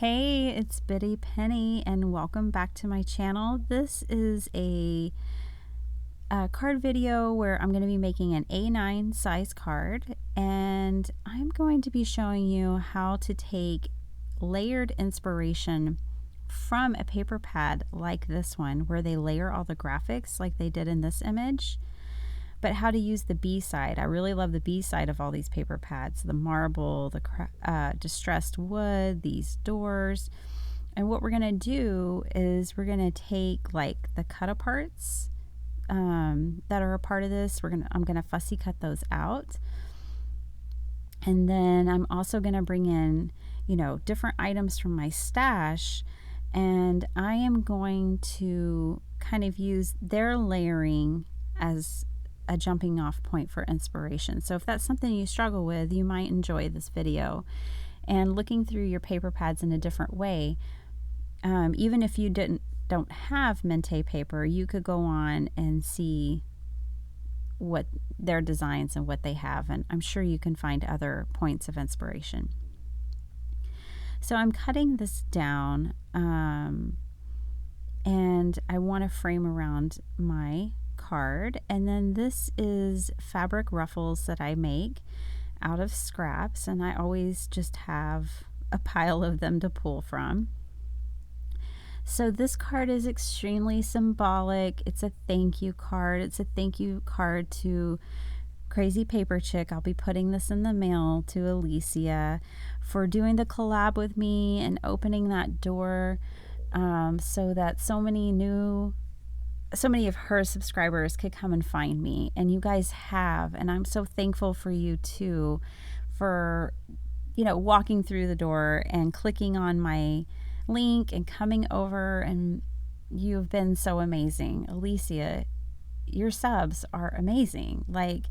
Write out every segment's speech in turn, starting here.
Hey, it's Biddy Penny and welcome back to my channel. This is a card video where I'm going to be making an A9 size card, and I'm going to be showing you how to take layered inspiration from a paper pad like this one where they layer all the graphics like they did in this image, but how to use the B side. I really love the B side of all these paper pads, the marble, the distressed wood, these doors. And what we're gonna do is we're gonna take like the cut aparts that are a part of this. I'm gonna fussy cut those out. And then I'm also gonna bring in, different items from my stash, and I am going to kind of use their layering as a jumping off point for inspiration. So if that's something you struggle with, you might enjoy this video. And looking through your paper pads in a different way, even if you don't have Mintay paper, you could go on and see what their designs and what they have, and I'm sure you can find other points of inspiration. So I'm cutting this down, and I want to frame around my card. And then this is fabric ruffles that I make out of scraps, and I always just have a pile of them to pull from. So this card is extremely symbolic. It's a thank you card. It's a thank you card to Crazy Paper Chick. I'll be putting this in the mail to Alicia for doing the collab with me and opening that door, so that so many of her subscribers could come and find me. And you guys have, and I'm so thankful for you too, for walking through the door and clicking on my link and coming over, and you've been so amazing. Alicia, your subs are amazing. Like,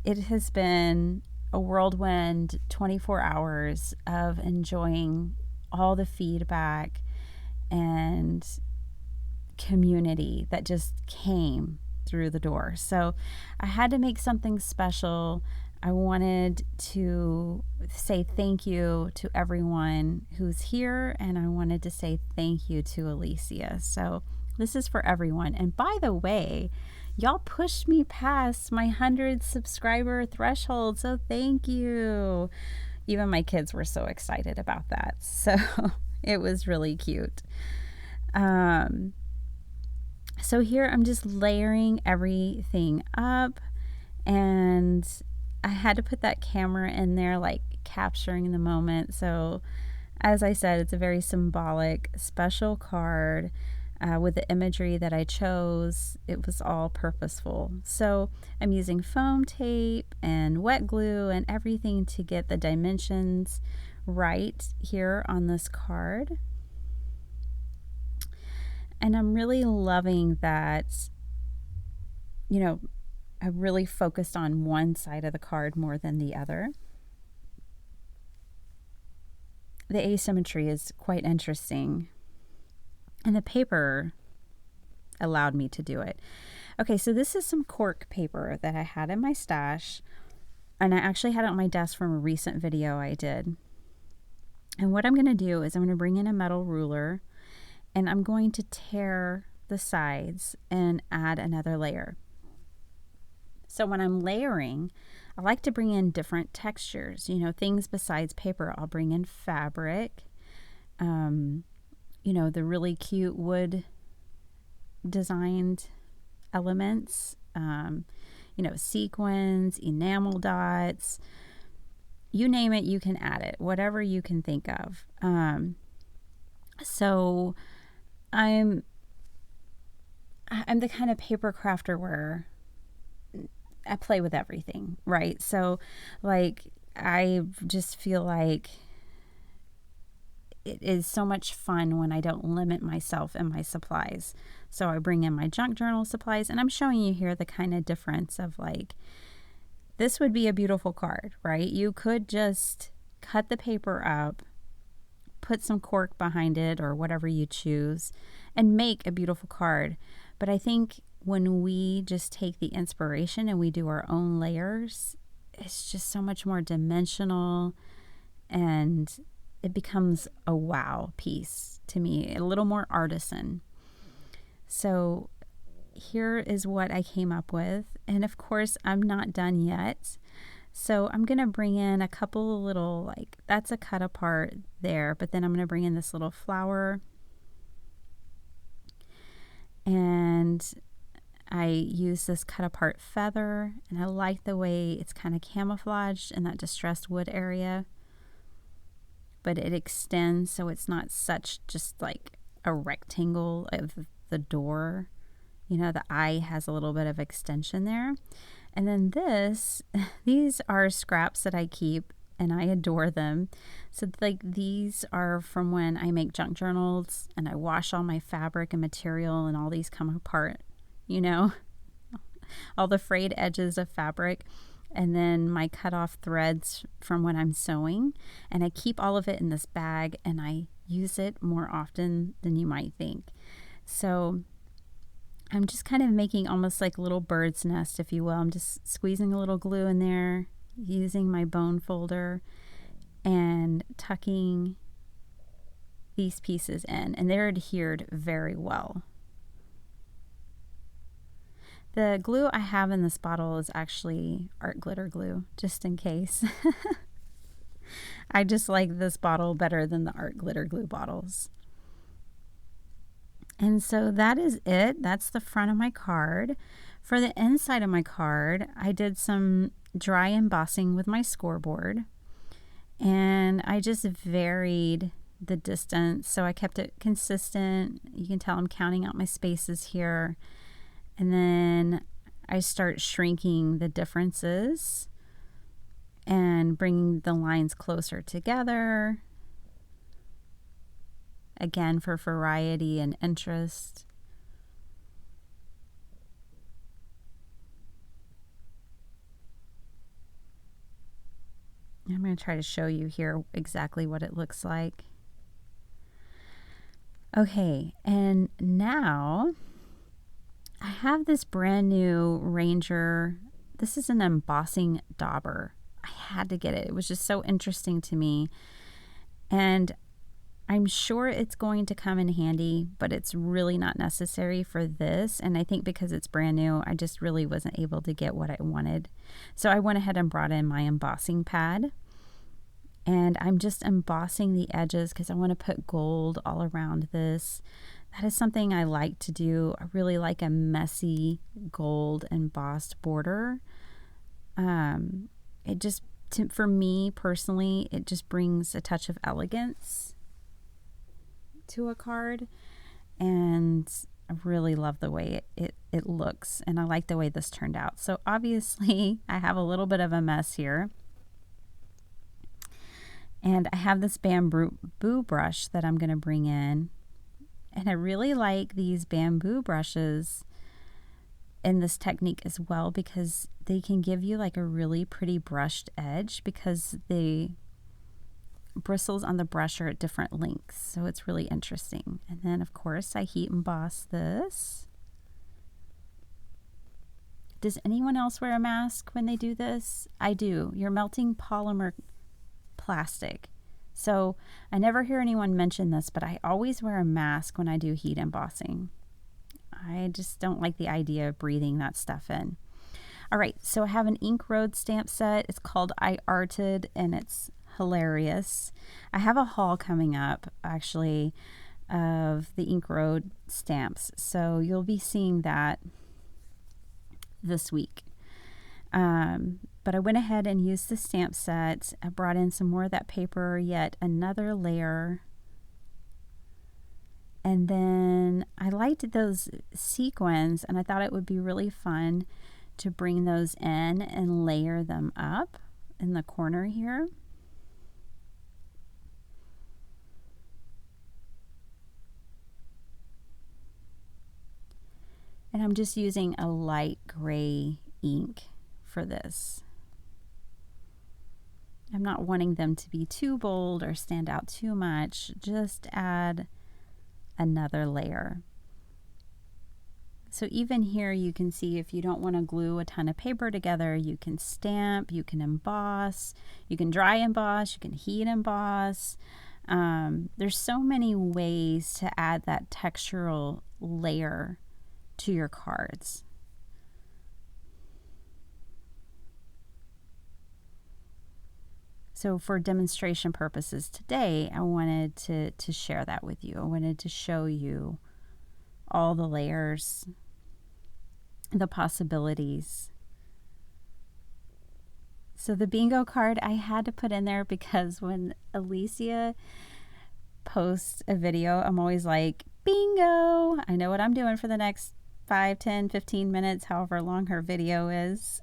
it has been a whirlwind 24 hours of enjoying all the feedback and community that just came through the door. So I had to make something special. I wanted to say thank you to everyone who's here, and I wanted to say thank you to Alicia. So this is for everyone. And by the way, y'all pushed me past my 100 subscriber threshold, so thank you. Even my kids were so excited about that. So it was really cute. So here I'm just layering everything up, and I had to put that camera in there, like capturing the moment. So as I said, it's a very symbolic, special card with the imagery that I chose. It was all purposeful. So I'm using foam tape and wet glue and everything to get the dimensions right here on this card. And I'm really loving that, I really focused on one side of the card more than the other. The asymmetry is quite interesting, and the paper allowed me to do it. Okay, so this is some cork paper that I had in my stash, and I actually had it on my desk from a recent video I did. And what I'm going to do is I'm going to bring in a metal ruler, and I'm going to tear the sides and add another layer. So when I'm layering, I like to bring in different textures, things besides paper. I'll bring in fabric, the really cute wood designed elements, sequins, enamel dots, you name it, you can add it, whatever you can think of. So I'm the kind of paper crafter where I play with everything, right? So like, I just feel like it is so much fun when I don't limit myself and my supplies. So I bring in my junk journal supplies, and I'm showing you here the kind of difference of, like, this would be a beautiful card, right? You could just cut the paper up, put some cork behind it or whatever you choose, and make a beautiful card. But I think when we just take the inspiration and we do our own layers, it's just so much more dimensional, and it becomes a wow piece to me, a little more artisan. So here is what I came up with. And of course, I'm not done yet. So I'm going to bring in a couple of little, like, that's a cut apart there, but then I'm going to bring in this little flower. And I use this cut apart feather, and I like the way it's kind of camouflaged in that distressed wood area, but it extends so it's not such just like a rectangle of the door. You know, the eye has a little bit of extension there. And then these are scraps that I keep, and I adore them. So like these are from when I make junk journals and I wash all my fabric and material, and all these come apart, you know, all the frayed edges of fabric, and then my cut off threads from when I'm sewing. And I keep all of it in this bag, and I use it more often than you might think. So I'm just kind of making almost like a little bird's nest, if you will. I'm just squeezing a little glue in there, using my bone folder, and tucking these pieces in, and they're adhered very well. The glue I have in this bottle is actually art glitter glue, just in case. I just like this bottle better than the art glitter glue bottles. And so that is it. That's the front of my card. For the inside of my card, I did some dry embossing with my scoreboard, and I just varied the distance. So I kept it consistent. You can tell I'm counting out my spaces here. And then I start shrinking the differences and bringing the lines closer together. Again, for variety and interest. I'm going to try to show you here exactly what it looks like. Okay, and now I have this brand new Ranger. This is an embossing dauber. I had to get it. It was just so interesting to me. And I'm sure it's going to come in handy, but it's really not necessary for this. And I think because it's brand new, I just really wasn't able to get what I wanted. So I went ahead and brought in my embossing pad. And I'm just embossing the edges because I want to put gold all around this. That is something I like to do. I really like a messy gold embossed border. It just, for me personally, it just brings a touch of elegance to a card, and I really love the way it looks, and I like the way this turned out. So obviously I have a little bit of a mess here, and I have this bamboo brush that I'm going to bring in, and I really like these bamboo brushes in this technique as well because they can give you like a really pretty brushed edge because the bristles on the brush are at different lengths, so it's really interesting. And then of course I heat emboss this. Does anyone else wear a mask when they do this? I do. You're melting polymer plastic. So I never hear anyone mention this, but I always wear a mask when I do heat embossing. I just don't like the idea of breathing that stuff in. All right, so I have an Ink Road stamp set. It's called I Arted, and it's hilarious. I have a haul coming up actually of the Ink Road stamps, so you'll be seeing that this week. But I went ahead and used the stamp set. I brought in some more of that paper, yet another layer. And then I liked those sequins, and I thought it would be really fun to bring those in and layer them up in the corner here. And I'm just using a light gray ink for this. I'm not wanting them to be too bold or stand out too much. Just add another layer. So even here you can see if you don't want to glue a ton of paper together, you can stamp, you can emboss, you can dry emboss, you can heat emboss. There's so many ways to add that textural layer to your cards. So for demonstration purposes today, I wanted to share that with you. I wanted to show you all the layers, the possibilities. So the bingo card I had to put in there because when Alicia posts a video, I'm always like, bingo! I know what I'm doing for the next 5, 10, 15 minutes, however long her video is.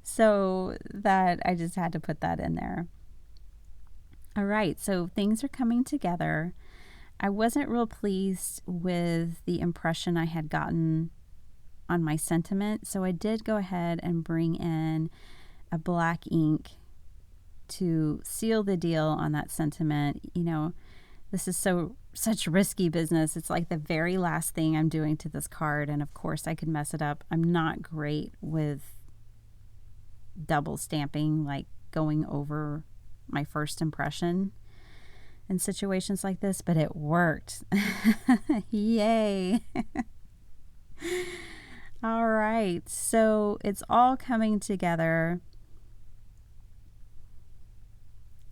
So that I just had to put that in there. All right, so things are coming together. I wasn't real pleased with the impression I had gotten on my sentiment, so I did go ahead and bring in a black ink to seal the deal on that sentiment. You know, this is such risky business. It's like the very last thing I'm doing to this card, and of course I could mess it up. I'm not great with double stamping, like going over my first impression in situations like this, but it worked. Yay. All right, so it's all coming together.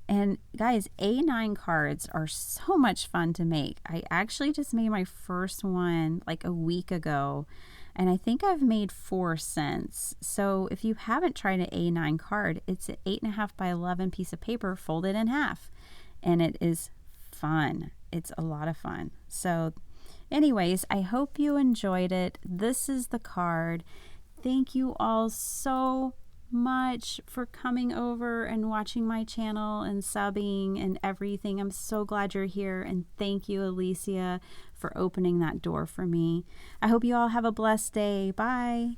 And guys, A9 cards are so much fun to make. I actually just made my first one like a week ago, and I think I've made 4 since. So if you haven't tried an A9 card, it's an 8.5 by 11 piece of paper folded in half, and it is fun. It's a lot of fun. So anyways, I hope you enjoyed it. This is the card. Thank you all so much for coming over and watching my channel and subbing and everything. I'm so glad you're here, and thank you, Alicia, for opening that door for me. I hope you all have a blessed day. Bye.